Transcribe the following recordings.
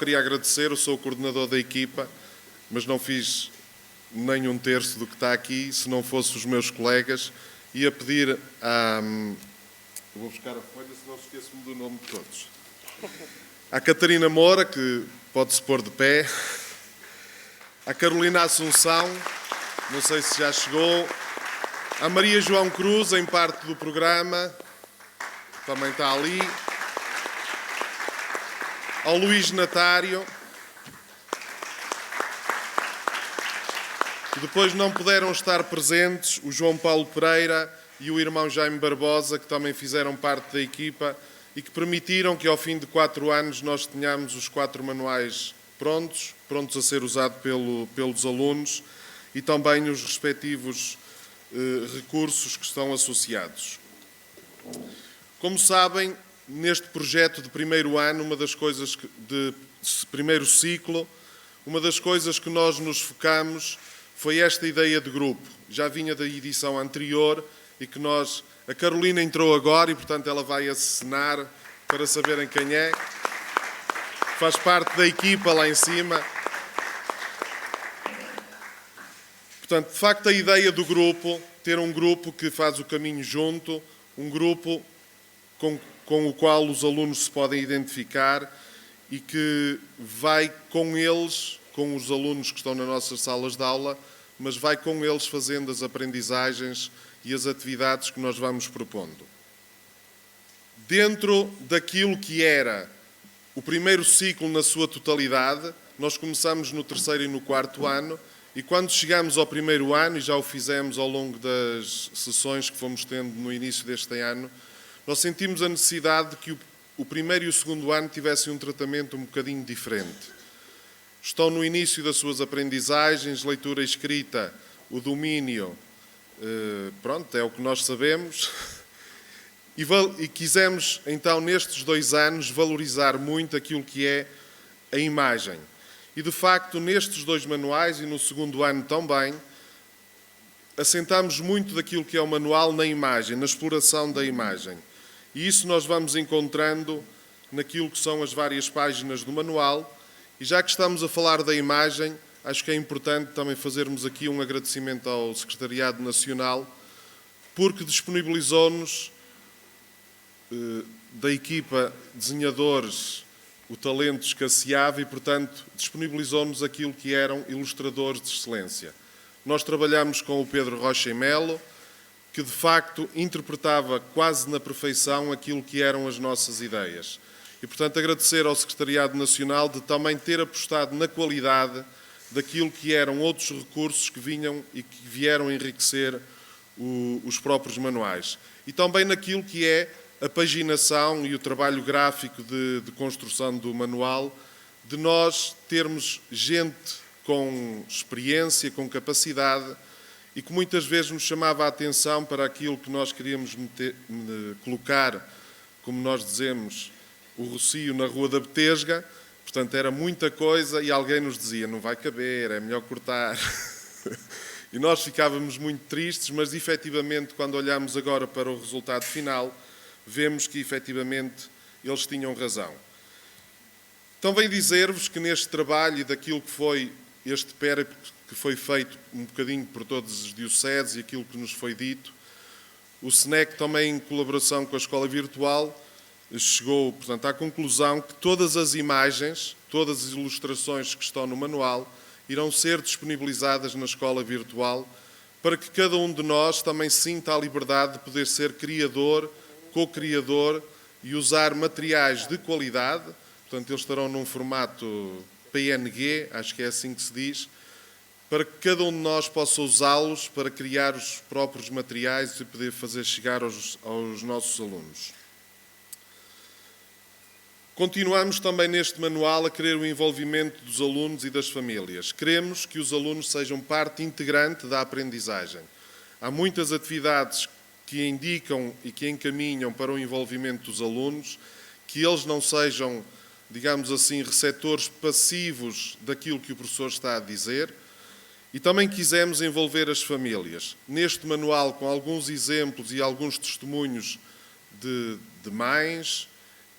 queria agradecer, eu sou o coordenador da equipa, mas não fiz nem um terço do que está aqui, se não fosse os meus colegas. Ia pedir a... Vou buscar a folha, senão esqueço-me do nome de todos. À Catarina Moura, que pode-se pôr de pé. À Carolina Assunção, não sei se já chegou. À Maria João Cruz, em parte do programa, também está ali. Ao Luís Natário. Depois não puderam estar presentes o João Paulo Pereira e o irmão Jaime Barbosa, que também fizeram parte da equipa e que permitiram que ao fim de 4 anos nós tenhamos os 4 manuais prontos a ser usados pelos alunos e também os respectivos recursos que estão associados. Como sabem, neste projeto de primeiro ano, de primeiro ciclo, uma das coisas que nós nos focamos foi esta ideia de grupo. Já vinha da edição anterior e que a Carolina entrou agora e, portanto, ela vai acenar para saberem quem é. Faz parte da equipa lá em cima. Portanto, de facto, a ideia do grupo, ter um grupo que faz o caminho junto, um grupo com o qual os alunos se podem identificar e que vai com eles, com os alunos que estão nas nossas salas de aula, mas vai com eles fazendo as aprendizagens e as atividades que nós vamos propondo. Dentro daquilo que era o primeiro ciclo na sua totalidade, nós começamos no 3º e no 4º ano, e quando chegamos ao primeiro ano, e já o fizemos ao longo das sessões que fomos tendo no início deste ano, nós sentimos a necessidade de que o primeiro e o 2º ano tivessem um tratamento um bocadinho diferente. Estão no início das suas aprendizagens, leitura e escrita, o domínio, pronto, é o que nós sabemos. E quisemos, então, nestes 2 anos, valorizar muito aquilo que é a imagem. E, de facto, nestes 2 manuais e no 2º ano também, assentamos muito daquilo que é o manual na imagem, na exploração da imagem. E isso nós vamos encontrando naquilo que são as várias páginas do manual. E já que estamos a falar da imagem, acho que é importante também fazermos aqui um agradecimento ao Secretariado Nacional, porque disponibilizou-nos, da equipa desenhadores, o talento escasseava e, portanto, disponibilizou-nos aquilo que eram ilustradores de excelência. Nós trabalhamos com o Pedro Rocha e Melo, que de facto interpretava quase na perfeição aquilo que eram as nossas ideias. E, portanto, agradecer ao Secretariado Nacional de também ter apostado na qualidade daquilo que eram outros recursos que vinham e que vieram enriquecer os próprios manuais. E também naquilo que é a paginação e o trabalho gráfico de construção do manual, de nós termos gente com experiência, com capacidade e que muitas vezes nos chamava a atenção para aquilo que nós queríamos colocar, como nós dizemos, o Rocio na Rua da Betesga. Portanto, era muita coisa e alguém nos dizia, não vai caber, é melhor cortar. E nós ficávamos muito tristes, mas efetivamente, quando olhamos agora para o resultado final, vemos que efetivamente eles tinham razão. Também dizer-vos que neste trabalho e daquilo que foi este périplo que foi feito um bocadinho por todas as dioceses e aquilo que nos foi dito, o SNEC também em colaboração com a Escola Virtual chegou, portanto, à conclusão que todas as imagens, todas as ilustrações que estão no manual irão ser disponibilizadas na Escola Virtual para que cada um de nós também sinta a liberdade de poder ser criador, co-criador e usar materiais de qualidade. Portanto, eles estarão num formato PNG, acho que é assim que se diz, para que cada um de nós possa usá-los para criar os próprios materiais e poder fazer chegar aos nossos alunos. Continuamos também neste manual a querer o envolvimento dos alunos e das famílias. Queremos que os alunos sejam parte integrante da aprendizagem. Há muitas atividades que indicam e que encaminham para o envolvimento dos alunos, que eles não sejam, digamos assim, receptores passivos daquilo que o professor está a dizer. E também quisemos envolver as famílias. Neste manual, com alguns exemplos e alguns testemunhos de mães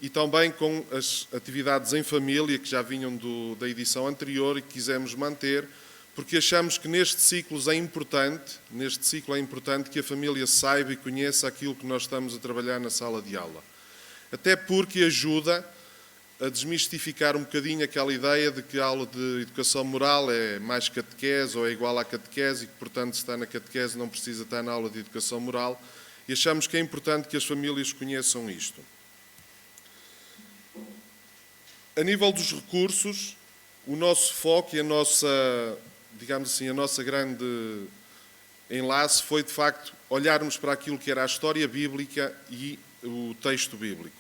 e também com as atividades em família, que já vinham da edição anterior e que quisemos manter, porque achamos que neste ciclo é importante que a família saiba e conheça aquilo que nós estamos a trabalhar na sala de aula. Até porque ajuda a desmistificar um bocadinho aquela ideia de que a aula de educação moral é mais catequese ou é igual à catequese e que, portanto, se está na catequese não precisa estar na aula de educação moral, e achamos que é importante que as famílias conheçam isto. A nível dos recursos, o nosso foco e a nossa, digamos assim, a nossa grande enlace foi, de facto, olharmos para aquilo que era a história bíblica e o texto bíblico.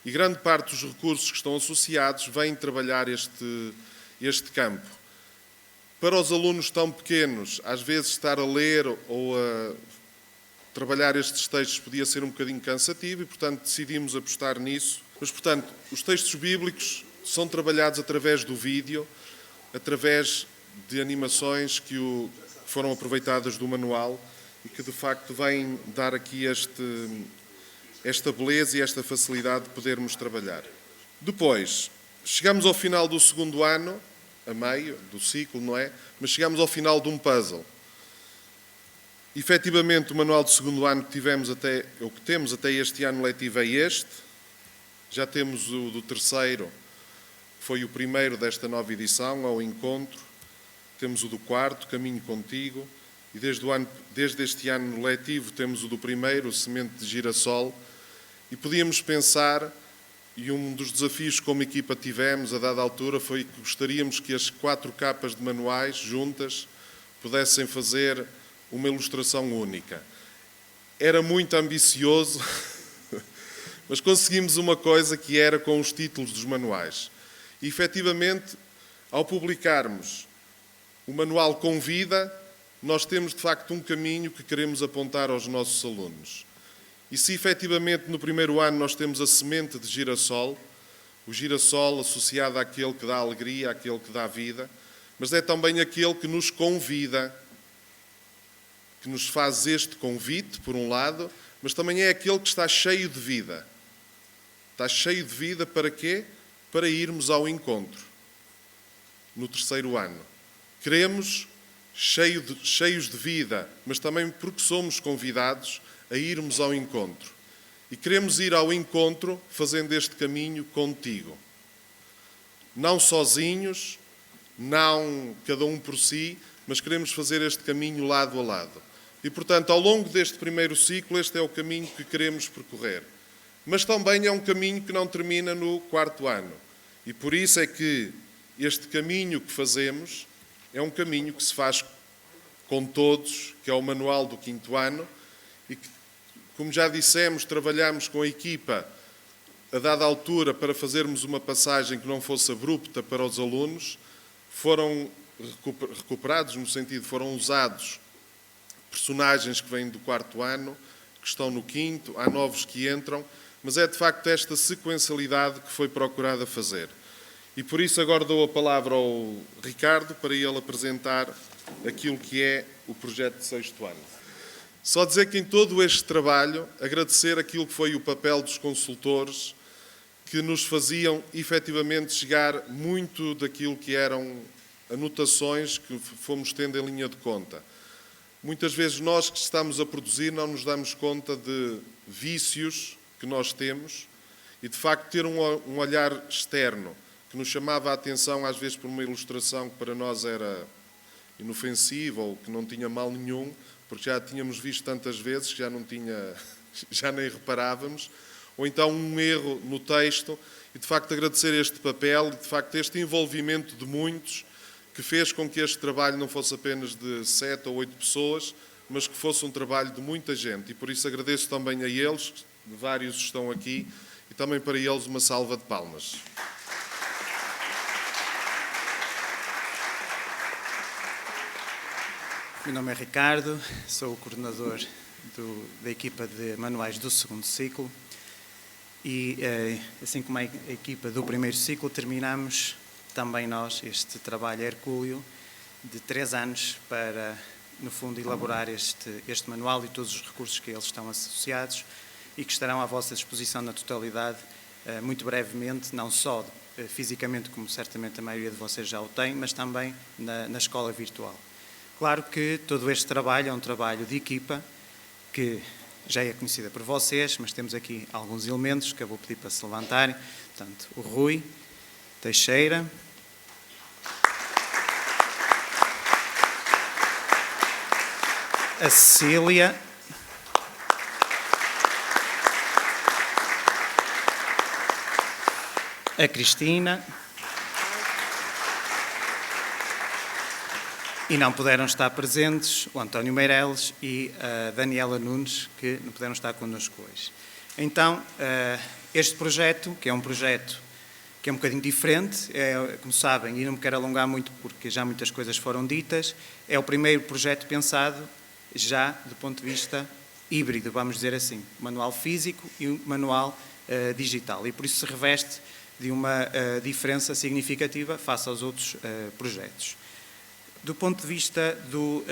E grande parte dos recursos que estão associados vêm trabalhar este campo. Para os alunos tão pequenos, às vezes estar a ler ou a trabalhar estes textos podia ser um bocadinho cansativo e, portanto, decidimos apostar nisso. Mas, portanto, os textos bíblicos são trabalhados através do vídeo, através de animações que foram aproveitadas do manual e que, de facto, vêm dar aqui esta beleza e esta facilidade de podermos trabalhar. Depois, chegamos ao final do segundo ano, a meio do ciclo, não é? Mas chegamos ao final de um puzzle. Efetivamente, o manual do segundo ano que temos até este ano letivo é este. Já temos o do terceiro, que foi o primeiro desta nova edição, ao encontro. Temos o do quarto, Caminho Contigo. E desde este ano letivo temos o do primeiro, o Semente de Girassol. E podíamos pensar, e um dos desafios que como equipa tivemos a dada altura foi que gostaríamos que as 4 capas de manuais juntas pudessem fazer uma ilustração única. Era muito ambicioso, mas conseguimos uma coisa que era com os títulos dos manuais. E, efetivamente, ao publicarmos o manual com vida, nós temos, de facto, um caminho que queremos apontar aos nossos alunos. E se, efetivamente, no primeiro ano nós temos a semente de girassol, o girassol associado àquele que dá alegria, àquele que dá vida, mas é também aquele que nos convida, que nos faz este convite, por um lado, mas também é aquele que está cheio de vida. Está cheio de vida para quê? Para irmos ao encontro, no terceiro ano. Queremos cheios de vida, mas também porque somos convidados a irmos ao encontro. E queremos ir ao encontro fazendo este caminho contigo. Não sozinhos, não cada um por si, mas queremos fazer este caminho lado a lado. E, portanto, ao longo deste primeiro ciclo, este é o caminho que queremos percorrer. Mas também é um caminho que não termina no quarto ano. E por isso é que este caminho que fazemos é um caminho que se faz com todos, que é o manual do quinto ano, e que, como já dissemos, trabalhamos com a equipa a dada altura para fazermos uma passagem que não fosse abrupta para os alunos. Foram recuperados, no sentido, foram usados personagens que vêm do quarto ano, que estão no quinto, há novos que entram, mas é de facto esta sequencialidade que foi procurada fazer. E por isso agora dou a palavra ao Ricardo para ele apresentar aquilo que é o projeto de sexto ano. Só dizer que em todo este trabalho, agradecer aquilo que foi o papel dos consultores que nos faziam efetivamente chegar muito daquilo que eram anotações que fomos tendo em linha de conta. Muitas vezes nós que estamos a produzir não nos damos conta de vícios que nós temos e, de facto, ter um olhar externo que nos chamava a atenção, às vezes, por uma ilustração que para nós era inofensiva ou que não tinha mal nenhum, porque já a tínhamos visto tantas vezes que já nem reparávamos, ou então um erro no texto, e, de facto, agradecer este papel, de facto, este envolvimento de muitos, que fez com que este trabalho não fosse apenas de 7 ou 8 pessoas, mas que fosse um trabalho de muita gente. E por isso agradeço também a eles, vários estão aqui, e também para eles uma salva de palmas. Meu nome é Ricardo, sou o coordenador da equipa de manuais do segundo ciclo e, assim como a equipa do primeiro ciclo, terminamos também nós este trabalho hercúleo de 3 anos para, no fundo, elaborar este manual e todos os recursos que a eles estão associados e que estarão à vossa disposição na totalidade muito brevemente, não só fisicamente, como certamente a maioria de vocês já o tem, mas também na escola virtual. Claro que todo este trabalho é um trabalho de equipa, que já é conhecida por vocês, mas temos aqui alguns elementos que eu vou pedir para se levantarem. Portanto, o Rui Teixeira, a Cecília, a Cristina, e não puderam estar presentes o António Meireles e a Daniela Nunes, que não puderam estar connosco hoje. Então, este projeto, que é um projeto que é um bocadinho diferente, como sabem, e não me quero alongar muito porque já muitas coisas foram ditas, é o primeiro projeto pensado já do ponto de vista híbrido, vamos dizer assim, manual físico e um manual digital, e por isso se reveste de uma diferença significativa face aos outros projetos. Do ponto de vista do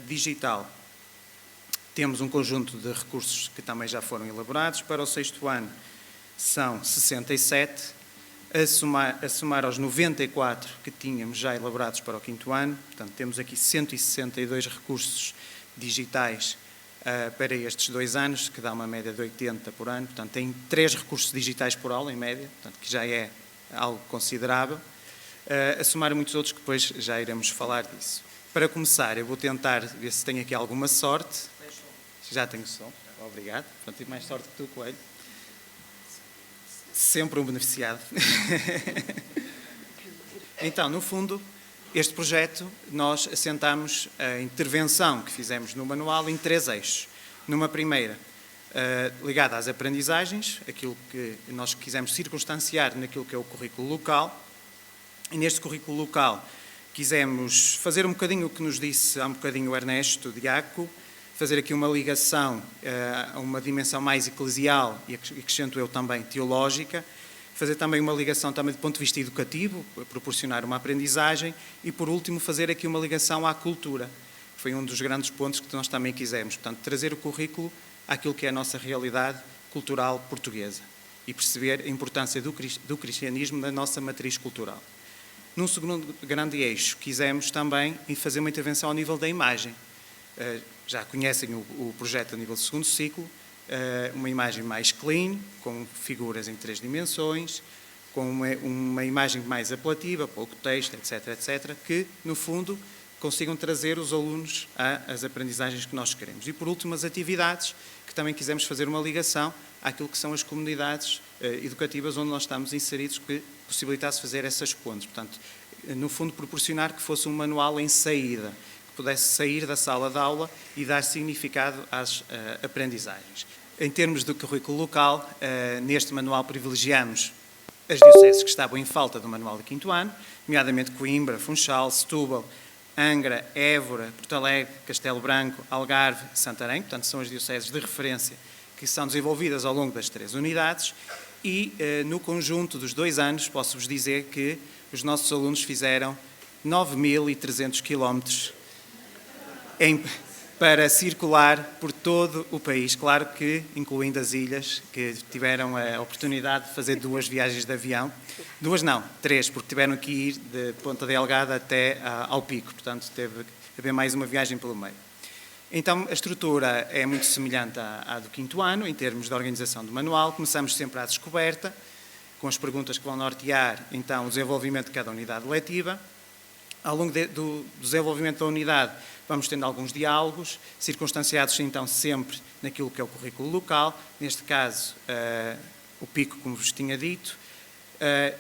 digital, temos um conjunto de recursos que também já foram elaborados. Para o 6º ano são 67, a somar aos 94 que tínhamos já elaborados para o 5º ano. Portanto, temos aqui 162 recursos digitais para estes 2 anos, que dá uma média de 80 por ano. Portanto, tem 3 recursos digitais por aula, em média, portanto, que já é algo considerável. A somar muitos outros que depois já iremos falar disso. Para começar, eu vou tentar ver se tenho aqui alguma sorte. Já tenho som, obrigado. Pronto, tive mais sorte que tu, Coelho. Sempre um beneficiado. Então, no fundo, este projeto, nós assentamos a intervenção que fizemos no manual em 3 eixos. Numa primeira, ligada às aprendizagens, aquilo que nós quisemos circunstanciar naquilo que é o currículo local. E neste currículo local quisemos fazer um bocadinho o que nos disse há um bocadinho o Ernesto Diaco, fazer aqui uma ligação a uma dimensão mais eclesial e acrescento eu também teológica, fazer também uma ligação também do ponto de vista educativo, proporcionar uma aprendizagem e, por último, fazer aqui uma ligação à cultura. Foi um dos grandes pontos que nós também quisemos, portanto, trazer o currículo àquilo que é a nossa realidade cultural portuguesa e perceber a importância do cristianismo na nossa matriz cultural. Num segundo grande eixo, quisemos também fazer uma intervenção ao nível da imagem. Já conhecem o projeto a nível do 2º ciclo, uma imagem mais clean, com figuras em 3 dimensões, com uma imagem mais apelativa, pouco texto, etc., etc., que, no fundo, consigam trazer os alunos às aprendizagens que nós queremos. E, por último, as atividades, que também quisemos fazer uma ligação àquilo que são as comunidades educativas onde nós estamos inseridos, que possibilitasse fazer essas pontes. Portanto, no fundo, proporcionar que fosse um manual em saída, que pudesse sair da sala de aula e dar significado às aprendizagens. Em termos do currículo local, neste manual privilegiamos as dioceses que estavam em falta do manual de 5º ano, nomeadamente Coimbra, Funchal, Setúbal, Angra, Évora, Porto Alegre, Castelo Branco, Algarve e Santarém. Portanto, são as dioceses de referência que são desenvolvidas ao longo das 3 unidades e, no conjunto dos 2 anos, posso-vos dizer que os nossos alunos fizeram 9.300 quilómetros para circular por todo o país, claro que incluindo as ilhas, que tiveram a oportunidade de fazer 2 viagens de avião. 2 não, 3, porque tiveram que ir de Ponta Delgada até ao Pico, portanto teve que haver mais uma viagem pelo meio. Então a estrutura é muito semelhante à do 5º ano, em termos de organização do manual. Começamos sempre à descoberta, com as perguntas que vão nortear então o desenvolvimento de cada unidade letiva. Ao longo do desenvolvimento da unidade, vamos tendo alguns diálogos, circunstanciados então sempre naquilo que é o currículo local, neste caso o Pico, como vos tinha dito.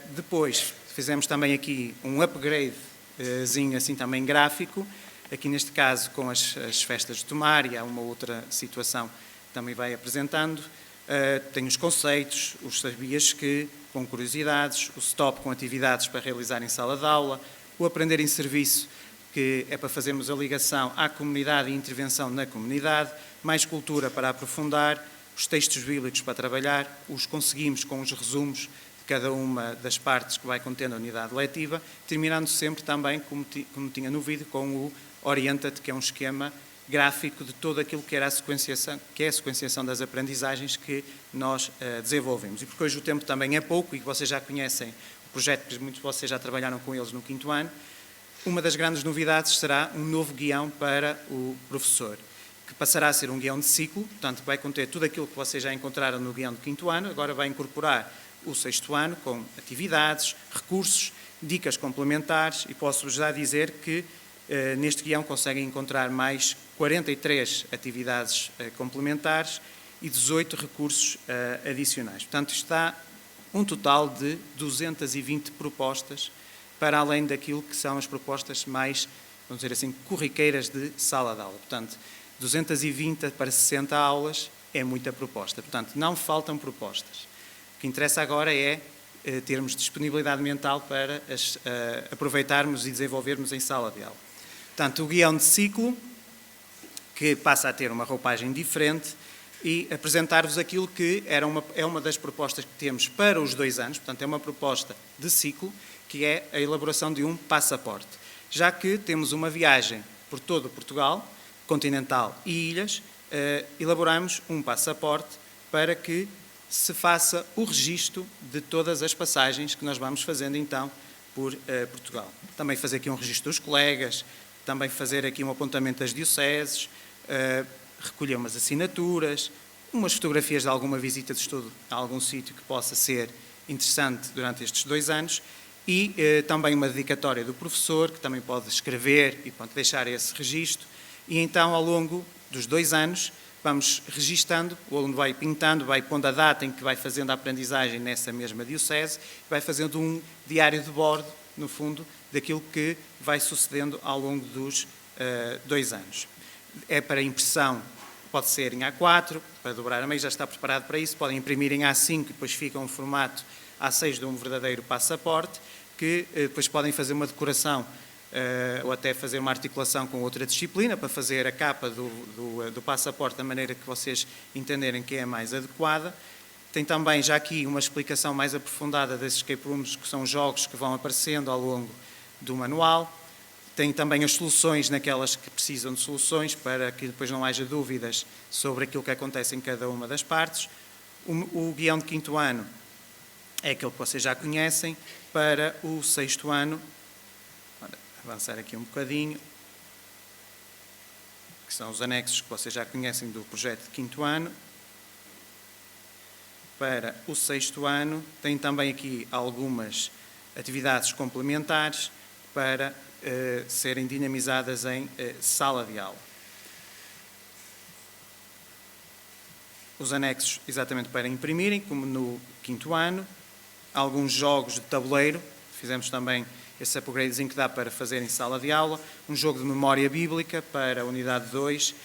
Depois fizemos também aqui um upgradezinho assim também gráfico, aqui neste caso com as festas de Tomar, e há uma outra situação que também vai apresentando. Tem os conceitos, os sabias que, com curiosidades, o stop com atividades para realizar em sala de aula, o aprender em serviço, que é para fazermos a ligação à comunidade e intervenção na comunidade, mais cultura para aprofundar, os textos bíblicos para trabalhar, os conseguimos com os resumos de cada uma das partes que vai contendo a unidade letiva, terminando sempre também, como tinha no vídeo, com o Orienta-te, que é um esquema gráfico de todo aquilo que era que é a sequenciação das aprendizagens que nós desenvolvemos. E porque hoje o tempo também é pouco e que vocês já conhecem o projeto, que muitos de vocês já trabalharam com eles no 5º ano, uma das grandes novidades será um novo guião para o professor, que passará a ser um guião de ciclo, portanto vai conter tudo aquilo que vocês já encontraram no guião do 5º ano, agora vai incorporar o 6º ano com atividades, recursos, dicas complementares, e posso-vos já dizer que neste guião conseguem encontrar mais 43 atividades complementares e 18 recursos adicionais. Portanto, está um total de 220 propostas, para além daquilo que são as propostas mais, vamos dizer assim, corriqueiras de sala de aula. Portanto, 220 para 60 aulas é muita proposta. Portanto, não faltam propostas. O que interessa agora é termos disponibilidade mental para aproveitarmos e desenvolvermos em sala de aula. Portanto, o guião de ciclo, que passa a ter uma roupagem diferente, e apresentar-vos aquilo que é uma das propostas que temos para os 2 anos, portanto, é uma proposta de ciclo, que é a elaboração de um passaporte. Já que temos uma viagem por todo Portugal, continental e ilhas, elaboramos um passaporte para que se faça o registro de todas as passagens que nós vamos fazendo, então, por Portugal. Também fazer aqui um registro dos colegas, também fazer aqui um apontamento das dioceses, recolher umas assinaturas, umas fotografias de alguma visita de estudo a algum sítio que possa ser interessante durante estes 2 anos e também uma dedicatória do professor, que também pode escrever e deixar esse registro. E então, ao longo dos 2 anos, vamos registando, o aluno vai pintando, vai pondo a data em que vai fazendo a aprendizagem nessa mesma diocese, vai fazendo um diário de bordo, no fundo, daquilo que vai sucedendo ao longo dos 2 anos. É para impressão, pode ser em A4, para dobrar a meio, já está preparado para isso, podem imprimir em A5 e depois fica um formato A6 de um verdadeiro passaporte, que depois podem fazer uma decoração ou até fazer uma articulação com outra disciplina para fazer a capa do passaporte da maneira que vocês entenderem que é a mais adequada. Tem também já aqui uma explicação mais aprofundada desses escape rooms, que são jogos que vão aparecendo ao longo do manual. Tem também as soluções naquelas que precisam de soluções, para que depois não haja dúvidas sobre aquilo que acontece em cada uma das partes. O guião de 5º ano é aquele que vocês já conhecem. Para o 6º ano, avançar aqui um bocadinho, que são os anexos que vocês já conhecem do projeto de 5º ano. Para o 6º ano, tem também aqui algumas atividades complementares para serem dinamizadas em sala de aula. Os anexos exatamente para imprimirem, como no 5º ano. Alguns jogos de tabuleiro, fizemos também esse upgradezinho que dá para fazer em sala de aula. Um jogo de memória bíblica para a unidade 2,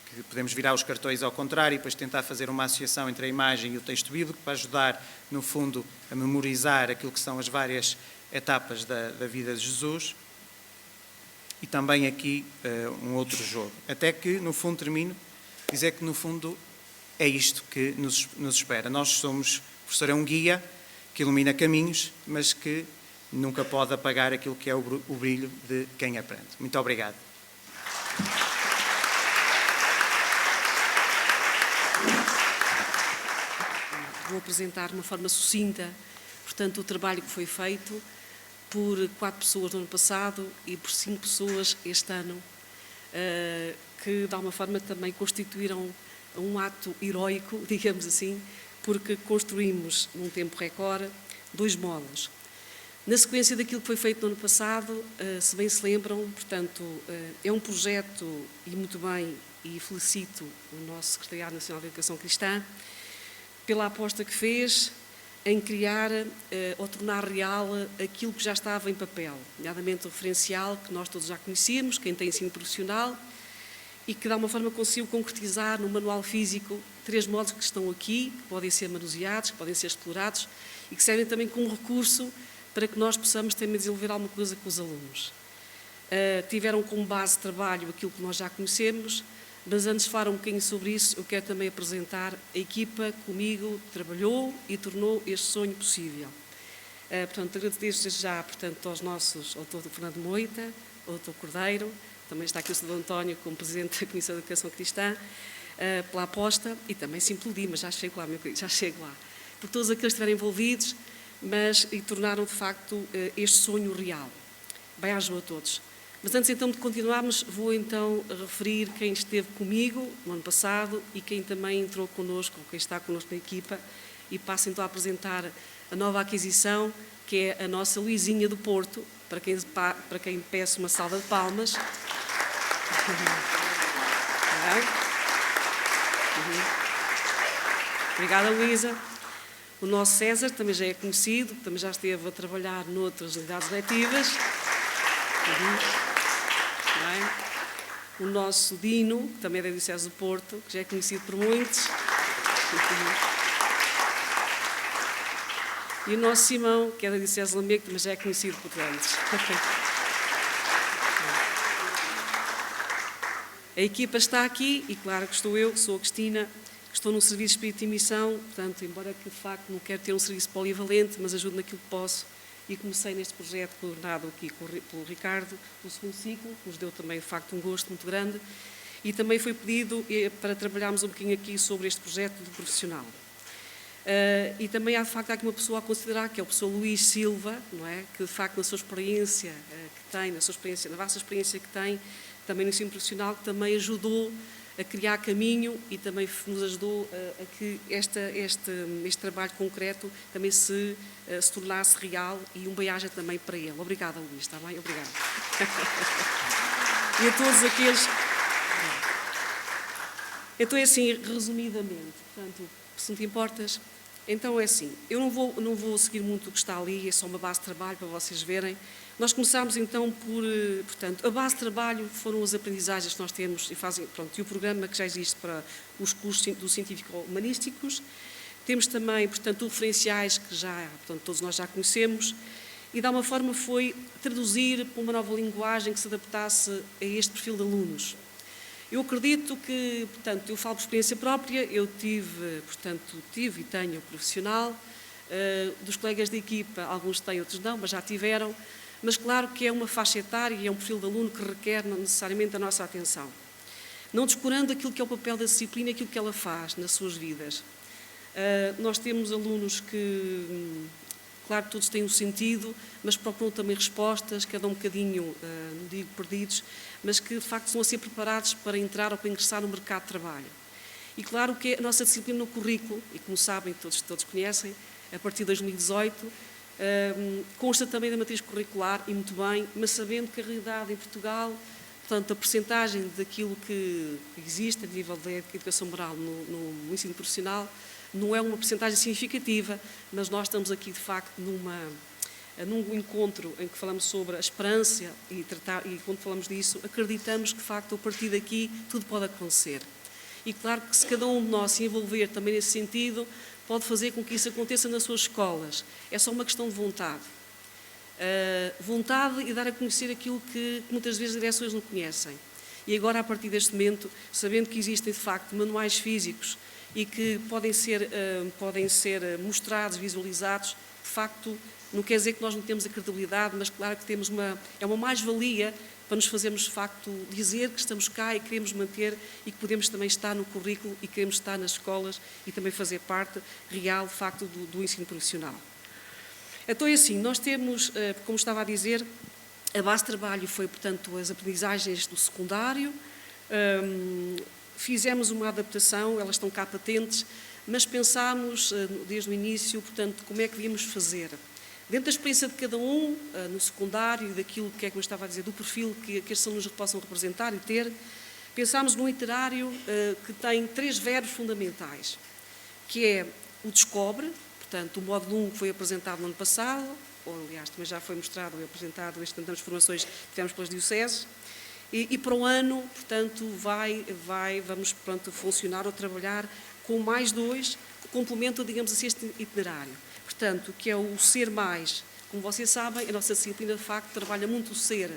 que podemos virar os cartões ao contrário e depois tentar fazer uma associação entre a imagem e o texto bíblico para ajudar, no fundo, a memorizar aquilo que são as várias etapas da vida de Jesus. E também aqui um outro jogo. Até que, no fundo, termino, dizer que, no fundo, é isto que nos espera. Nós somos, o professor é um guia que ilumina caminhos, mas que nunca pode apagar aquilo que é o brilho de quem aprende. Muito obrigado. Vou apresentar de uma forma sucinta, portanto, o trabalho que foi feito por 4 pessoas no ano passado e por 5 pessoas este ano, que de alguma forma também constituíram um ato heroico, digamos assim, porque construímos num tempo recorde 2 módulos. Na sequência daquilo que foi feito no ano passado, se bem se lembram, portanto, é um projeto, e muito bem, e felicito o nosso Secretariado Nacional de Educação Cristã, pela aposta que fez em criar ou tornar real aquilo que já estava em papel, nomeadamente o referencial que nós todos já conhecíamos, quem tem ensino profissional, e que de alguma forma conseguiu concretizar no manual físico 3 módulos que estão aqui, que podem ser manuseados, que podem ser explorados e que servem também como recurso para que nós possamos também desenvolver alguma coisa com os alunos. Tiveram como base de trabalho aquilo que nós já conhecemos, mas antes de falar um bocadinho sobre isso, eu quero também apresentar a equipa que comigo trabalhou e tornou este sonho possível. Portanto, agradeço desde já, portanto, ao Dr. Fernando Moita, ao Dr. Cordeiro, também está aqui o Sr. António como Presidente da Comissão de Educação Cristã, pela aposta, e também sim pelo DIMA, já chego lá, meu querido, já chego lá. Por todos aqueles que estiveram envolvidos, e tornaram de facto este sonho real. Bem-aja a todos. Mas antes então de continuarmos, vou então referir quem esteve comigo no ano passado e quem também entrou connosco, quem está connosco na equipa, e passo então a apresentar a nova aquisição, que é a nossa Luizinha do Porto, para quem peço uma salva de palmas. Obrigada, Luísa. O nosso César também já é conhecido, também já esteve a trabalhar noutras unidades letivas. O nosso Dino, que também é da Diocese do Porto, que já é conhecido por muitos. E o nosso Simão, que é da Diocese de Lamego, que também já é conhecido por tantos. A equipa está aqui e, claro, que estou eu, que sou a Cristina, que estou no Serviço de Espírito e Missão, portanto, embora que de facto não quero ter um serviço polivalente, mas ajudo naquilo que posso. E comecei neste projeto coordenado aqui pelo Ricardo, no segundo ciclo, que nos deu também, de facto, um gosto muito grande. E também foi pedido para trabalharmos um bocadinho aqui sobre este projeto do profissional. E também há, de facto, aqui uma pessoa a considerar, que é o professor Luís Silva, não é? Que, de facto, na sua experiência que tem, na vasta experiência que tem, também no ensino profissional, que também ajudou a criar caminho e também nos ajudou a que este trabalho concreto também se tornasse real, e um bem-aja também para ele. Obrigada, Luís, está bem? Obrigada. E a todos aqueles... Então é assim, resumidamente, portanto, se não te importas, então é assim, eu não vou seguir muito o que está ali, é só uma base de trabalho para vocês verem. Nós começámos então portanto, a base de trabalho foram as aprendizagens que nós temos e o programa que já existe para os cursos do científico-humanísticos. Temos também, portanto, os referenciais que portanto, todos nós já conhecemos, e de alguma forma foi traduzir para uma nova linguagem que se adaptasse a este perfil de alunos. Eu acredito que, portanto, eu falo por experiência própria, eu tive e tenho profissional, dos colegas da equipa, alguns têm, outros não, mas já tiveram, mas claro que é uma faixa etária e é um perfil de aluno que requer necessariamente a nossa atenção. Não descurando aquilo que é o papel da disciplina e aquilo que ela faz nas suas vidas. Nós temos alunos que, claro que todos têm um sentido, mas procuram também respostas, cada um bocadinho, não digo perdidos, mas que de facto estão a ser preparados para entrar ou para ingressar no mercado de trabalho. E claro que a nossa disciplina no currículo, e como sabem, todos conhecem, a partir de 2018, consta também da matriz curricular, e muito bem, mas sabendo que a realidade em Portugal, portanto, a percentagem daquilo que existe a nível da educação moral no ensino profissional não é uma percentagem significativa, mas nós estamos aqui, de facto, num encontro em que falamos sobre a esperança e quando falamos disso, acreditamos que, de facto, a partir daqui tudo pode acontecer. E claro que se cada um de nós se envolver também nesse sentido, pode fazer com que isso aconteça nas suas escolas. É só uma questão de vontade. Vontade e dar a conhecer aquilo que muitas vezes as direções não conhecem. E agora, a partir deste momento, sabendo que existem, de facto, manuais físicos e que podem ser mostrados, visualizados, de facto, não quer dizer que nós não temos a credibilidade, mas claro que temos é uma mais-valia para nos fazermos, de facto, dizer que estamos cá e queremos manter e que podemos também estar no currículo e queremos estar nas escolas e também fazer parte real, de facto, do ensino profissional. Então é assim, nós temos, como estava a dizer, a base de trabalho foi, portanto, as aprendizagens do secundário, fizemos uma adaptação, elas estão cá patentes, mas pensámos desde o início, portanto, como é que devíamos fazer. Dentro da experiência de cada um, no secundário, daquilo que é como eu estava a dizer, do perfil que estes alunos possam representar e ter, pensámos num itinerário que tem 3 verbos fundamentais, que é o descobre, portanto, o módulo 1 que foi apresentado no ano passado, ou aliás, também já foi mostrado e apresentado estas transformações que tivemos pelas dioceses, e para o ano, portanto, vamos, portanto, funcionar ou trabalhar com mais 2 que complementam, digamos assim, este itinerário. Portanto, que é o ser mais. Como vocês sabem, a nossa disciplina, de facto, trabalha muito o ser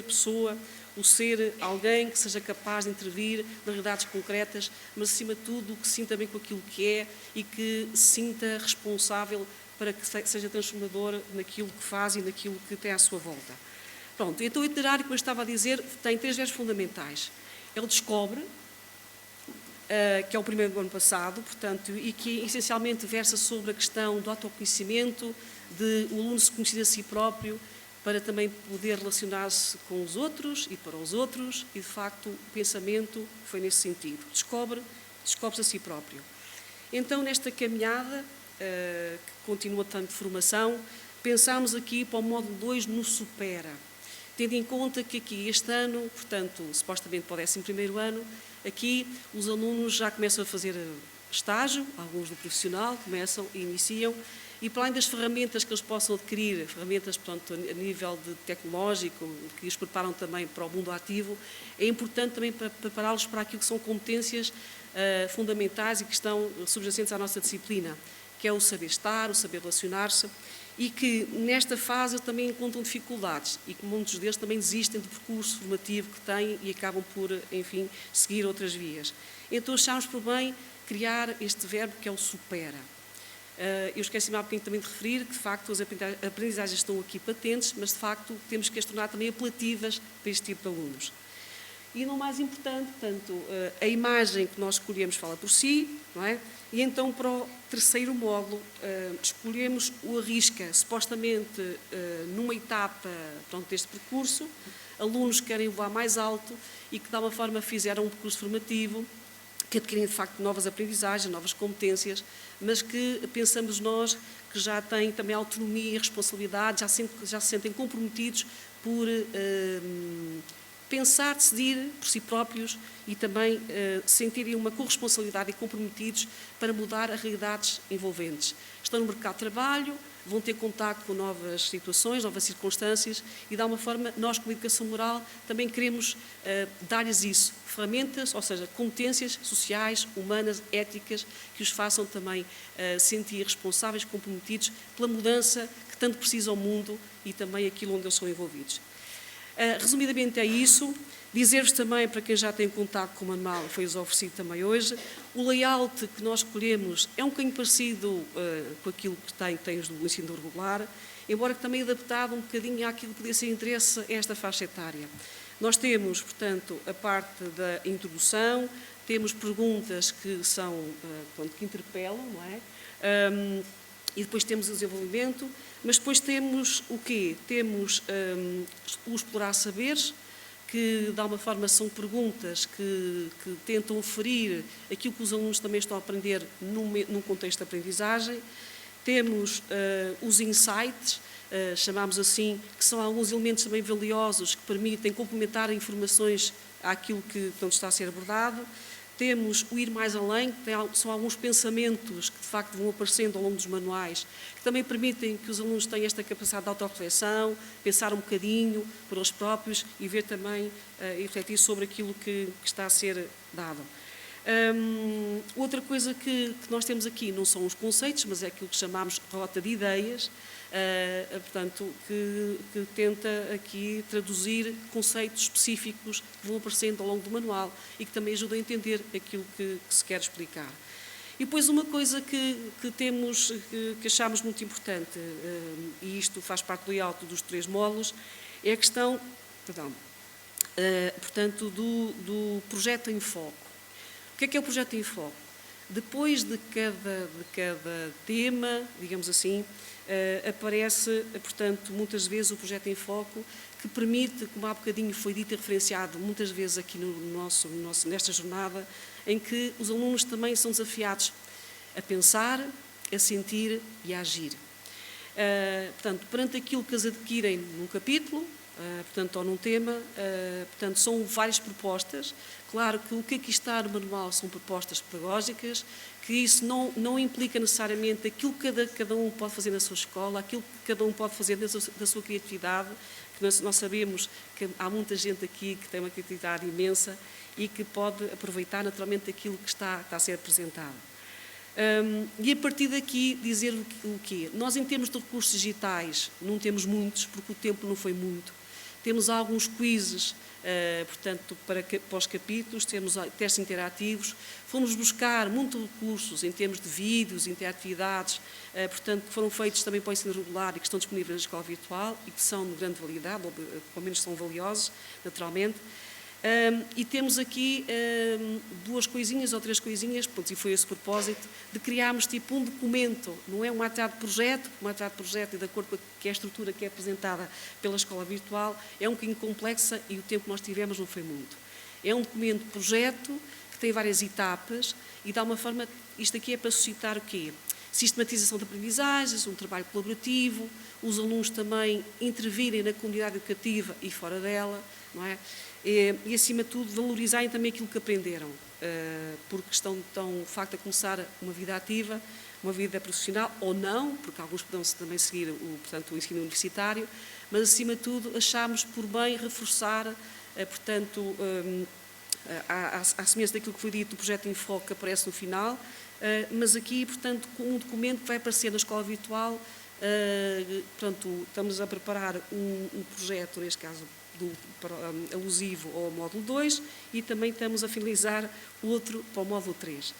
pessoa, o ser alguém que seja capaz de intervir nas realidades concretas, mas, acima de tudo, que sinta bem com aquilo que é e que se sinta responsável para que seja transformador naquilo que faz e naquilo que tem à sua volta. Pronto, então o itinerário, como eu estava a dizer, tem 3 verbos fundamentais. É o descobre, que é o primeiro do ano passado, portanto, e que essencialmente versa sobre a questão do autoconhecimento, de o aluno se conhecer a si próprio, para também poder relacionar-se com os outros e para os outros, e de facto o pensamento foi nesse sentido. Descobre-se a si próprio. Então, nesta caminhada, que continua tanto de formação, pensámos aqui para o módulo 2 no Supera, tendo em conta que aqui este ano, portanto, supostamente para o 11º ano, aqui os alunos já começam a fazer estágio, alguns do profissional começam e iniciam, e para além das ferramentas que eles possam adquirir, ferramentas, portanto, a nível de tecnológico, que os preparam também para o mundo ativo, é importante também prepará-los para aquilo que são competências fundamentais e que estão subjacentes à nossa disciplina, que é o saber estar, o saber relacionar-se, e que nesta fase também encontram dificuldades e que muitos deles também desistem do percurso formativo que têm e acabam por, enfim, seguir outras vias. Então achámos por bem criar este verbo que é o supera. Eu esqueci-me há bocadinho também de referir que, de facto, as aprendizagens estão aqui patentes, mas, de facto, temos que as tornar também apelativas para este tipo de alunos. E, não mais importante, portanto, a imagem que nós escolhemos fala por si, não é? E então, para o 3º módulo, escolhemos o Arrisca, supostamente numa etapa, pronto, deste percurso, alunos que querem voar mais alto e que, de alguma forma, fizeram um percurso formativo, que adquirem, de facto, novas aprendizagens, novas competências, mas que pensamos nós que já têm também autonomia e responsabilidade, já se sentem comprometidos por pensar, decidir por si próprios e também sentirem uma corresponsabilidade e comprometidos para mudar as realidades envolventes. Estão no mercado de trabalho, vão ter contacto com novas situações, novas circunstâncias e, de alguma forma, nós, como Educação Moral, também queremos dar-lhes isso, ferramentas, ou seja, competências sociais, humanas, éticas, que os façam também sentir responsáveis, comprometidos pela mudança que tanto precisa o mundo e também aquilo onde eles são envolvidos. Resumidamente é isso. Dizer-vos também, para quem já tem contato com o manual, foi-vos oferecido também hoje, o layout que nós escolhemos é um bocadinho parecido com aquilo que tens do ensino regular, embora também adaptado um bocadinho àquilo que podia ser interesse a esta faixa etária. Nós temos, portanto, a parte da introdução, temos perguntas que são, portanto, que interpelam, não é? E depois temos o desenvolvimento, mas depois temos o quê? Temos o explorar saberes, que de alguma forma são perguntas que tentam oferir aquilo que os alunos também estão a aprender num contexto de aprendizagem. Temos os insights, chamamos assim, que são alguns elementos também valiosos que permitem complementar informações àquilo que portanto, está a ser abordado. Temos o ir mais além, que são alguns pensamentos que de facto vão aparecendo ao longo dos manuais, que também permitem que os alunos tenham esta capacidade de autorreflexão, pensar um bocadinho por eles próprios e ver também e refletir sobre aquilo que está a ser dado. Outra coisa que nós temos aqui não são os conceitos, mas é aquilo que chamamos de rota de ideias, portanto, que tenta aqui traduzir conceitos específicos que vão aparecendo ao longo do manual e que também ajudam a entender aquilo que se quer explicar. E depois uma coisa que achamos muito importante, e isto faz parte do layout dos 3 módulos, é a questão, portanto, do projeto em foco. O que é o projeto em foco? Depois de cada tema, digamos assim, aparece, portanto, muitas vezes o projeto em foco, que permite, como há bocadinho foi dito e referenciado muitas vezes aqui nesta jornada, em que os alunos também são desafiados a pensar, a sentir e a agir. Portanto, perante aquilo que eles adquirem num capítulo, portanto, ou num tema, portanto, são várias propostas. Claro que o que aqui está no manual são propostas pedagógicas, que isso não implica necessariamente aquilo que cada um pode fazer na sua escola, aquilo que cada um pode fazer da sua criatividade, que nós sabemos que há muita gente aqui que tem uma criatividade imensa e que pode aproveitar naturalmente aquilo que está a ser apresentado. E a partir daqui dizer o quê? Nós, em termos de recursos digitais, não temos muitos, porque o tempo não foi muito, Temos alguns quizzes, portanto, para os capítulos, temos testes interativos. Fomos buscar muitos recursos em termos de vídeos, interatividades, portanto, que foram feitos também para o ensino regular e que estão disponíveis na escola virtual e que são de grande validade, ou pelo menos são valiosos, naturalmente. E temos aqui 2 coisinhas ou 3 coisinhas, e foi esse o propósito, de criarmos tipo um documento, não é uma atividade de projeto, e de acordo com a estrutura que é apresentada pela escola virtual, é um bocadinho complexa e o tempo que nós tivemos não foi muito. É um documento de projeto que tem várias etapas e dá uma forma, isto aqui é para suscitar o quê? Sistematização de aprendizagens, um trabalho colaborativo, os alunos também intervirem na comunidade educativa e fora dela, não é? E, acima de tudo, valorizarem também aquilo que aprenderam, porque estão, de facto, a começar uma vida ativa, uma vida profissional, ou não, porque alguns poderão também seguir portanto, o ensino universitário, mas, acima de tudo, achámos por bem reforçar, portanto, à semelhança daquilo que foi dito, o projeto Enfoque que aparece no final, mas aqui, portanto, com um documento que vai aparecer na escola virtual, portanto, estamos a preparar um projeto, neste caso, alusivo ao módulo 2 e também estamos a finalizar outro para o módulo 3.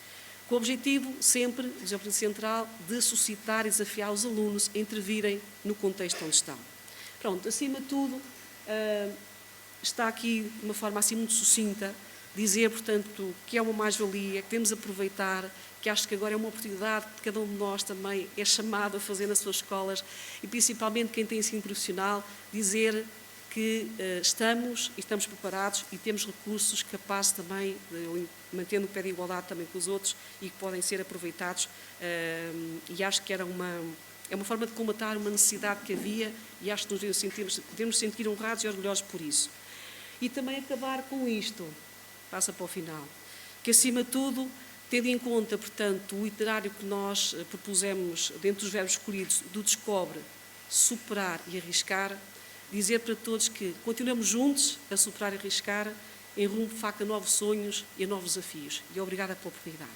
Com o objetivo, sempre, o objetivo central, de suscitar e desafiar os alunos a intervirem no contexto onde estão. Pronto, acima de tudo, está aqui de uma forma assim muito sucinta, dizer, portanto, que é uma mais-valia, que devemos aproveitar, que acho que agora é uma oportunidade que cada um de nós também é chamado a fazer nas suas escolas e principalmente quem tem ensino profissional, dizer que estamos preparados e temos recursos capazes também, mantendo o pé de igualdade também com os outros e que podem ser aproveitados e acho que é uma forma de combater uma necessidade que havia e acho que devemos sentir honrados e orgulhosos por isso. E também acabar com isto, passa para o final, que acima de tudo, tendo em conta, portanto, o itinerário que nós propusemos dentro dos verbos escolhidos do descobre, superar e arriscar, dizer para todos que continuamos juntos a superar e arriscar em rumo, de facto, a novos sonhos e a novos desafios. E obrigada pela oportunidade.